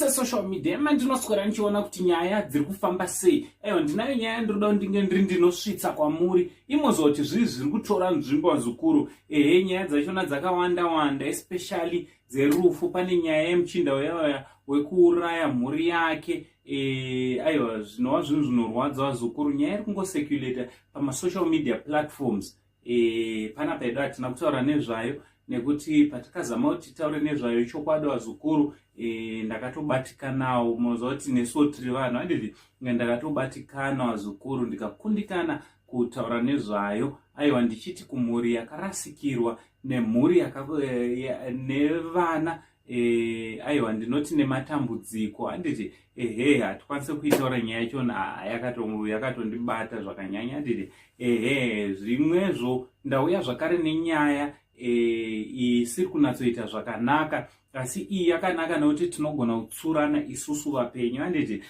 social media mandinoswera ndichiona kuti nyaya dziri kufamba sei. Ndinayo nyaya ndinoda ndinge ndinosvitsa kwamuri imozoti zviri kutora nzvimbo zvikuru. Nyaya dzachona dzakawanda wanda, especially dzerufu. Pane nyaya yemuchinda uyaya wekuuraya mhuri yake. Zvinova zvinhu zvinorwadza zvikuru. Nyaya iri kungoseculator pama-social media platforms. Panapa edu hatina kutaura nezvayo nekuti patakazama kuti titaure nezvayo chokwadi wazukuru. Ndakatobatikanawo munoziva kuti nesuwo tiri vanhu handiti ndakatobatikana wazukuru ndikakundikana kutaura nezvayo. Ndichiti kumhuri yakarasikirwa nemhuri nevana ndinoti nematambudziko handiti hatikwanise kuitaura nyaya yachona yakatondibata zvakanyanya handiti zvimwezvo ndauya zvakare nenyaya isiri kunatsoita zvakanaka, asi iyi yakanaka nekuti tinogona kutsurana isusu vapenyu handiti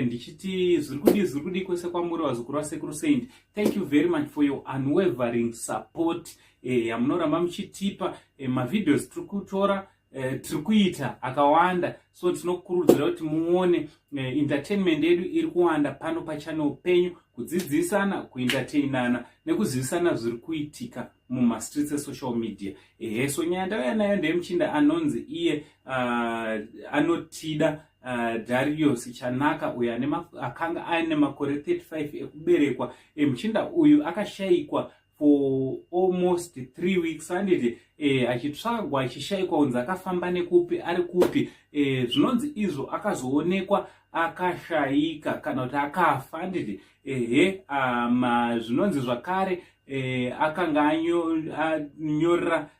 ndichiti zviri kudi kwese kwamuri wazukuru wasekuru Saint. Thank you very much for your unwavering support yamunoramba muchitipa. Mavideos tiri kutora tiri kuita akawanda, so tinokurudzira kuti muone entertainment yedu iri kuwanda pano pachannel penyu, kudzidzisana, kuentertainana nekuzivisana zviri kuitika mumastreets esocial media. So nyaya ndauya nayo ndeyemuchinda anonzi iye anotida Darius Chanaka, uyo akanga aine makore 35 ekuberekwa. Muchinda uyu akashayikwa for almost 3 weeks handiti achitsvagwa achishayikwa kunzi akafamba nekupi ari kupi. Zvinonzi izvo akazoonekwa akashayika kana kuti akafa handiti zvinonzi zvakare akanga anyorera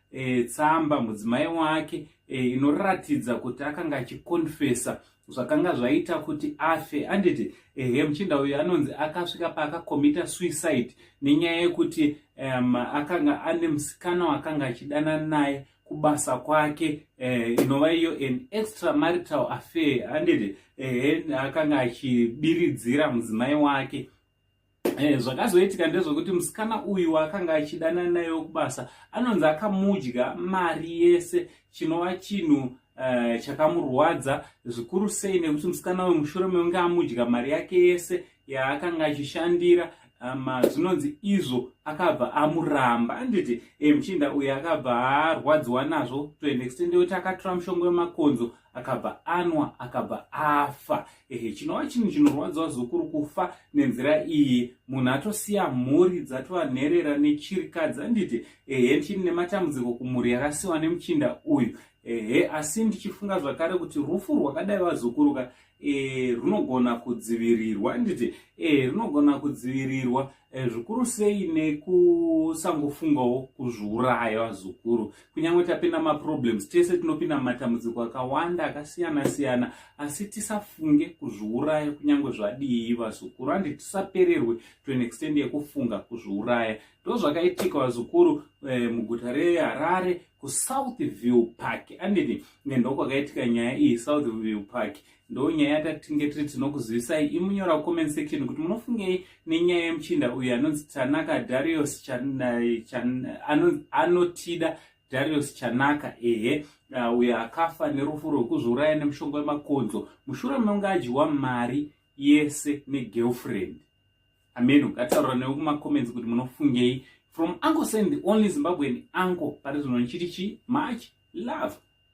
tsamba mudzimai wake inoratidza kuti akanga achikonfesa zvakanga zvaita kuti afe handiti muchinda uyu anonzi akasvika paakakomita suicide nenyaya yekuti akanga ane musikana wakanga achidanana naye kubasa kwake, inova iyo an extramarital affair handiti akanga achibiridzira mudzimai wake. Zvakazoitika ndezvekuti musikana uyu wakanga achidanana naye kubasa anonzi akamudya mari yese, chinova chinhu chakamurwadza zvikuru sei nekuti musikana uyu mushure mekunge amudya mari yake yese yaakanga achishandira. Zvinonzi izvo akabva amuramba handiti muchinda uyu akabva arwadziwa nazvo to an extent yekuti akatora mushonga wemakonzo akabva anwa akabva afa. Chinova chinhu chinorwadza zvikuru kufa nenzira iyi. Munhu atosiya mhuri dzatovanherera nechirikadzi handiti ndichini nematambudziko kumhuri yakasiyiwa nemuchinda uyu. Asi ndichifunga zvakare kuti rufu rwakadai vazukuru runogona kudzivirirwa handiti runogona kudzivirirwa zvikuru sei nekusangofungawo kuzviuraya vazukuru. Kunyange tapinda maproblems tese tinopinda matambudziko akawanda akasiyana siyana, asi tisafunge kuzviuraya kunyange zvadii vazukuru handiti tisapererwe to an extent yekufunga kuzviuraya. Ndozvakaitika vazukuru muguta reHarare kuSouthview Park handiti ndokwakaitika nyaya iyi. Southview Park ndo nyaya yatatinge tiri tinokuzivisai. Imunyora comment section kuti munofungei nenyaya yemuchinda uyu anonzi Chanaka Darius anotida Darius Chanaka uyu akafa nerufu rwekuzviuraya nemushonga wemakonzo mushure mekunge adyiwa mari yese negirlfriend. Amen. Ngataura newe kumacomments kuti munofungei. From Uncle Saint, the only Zimbabwean uncle, much love.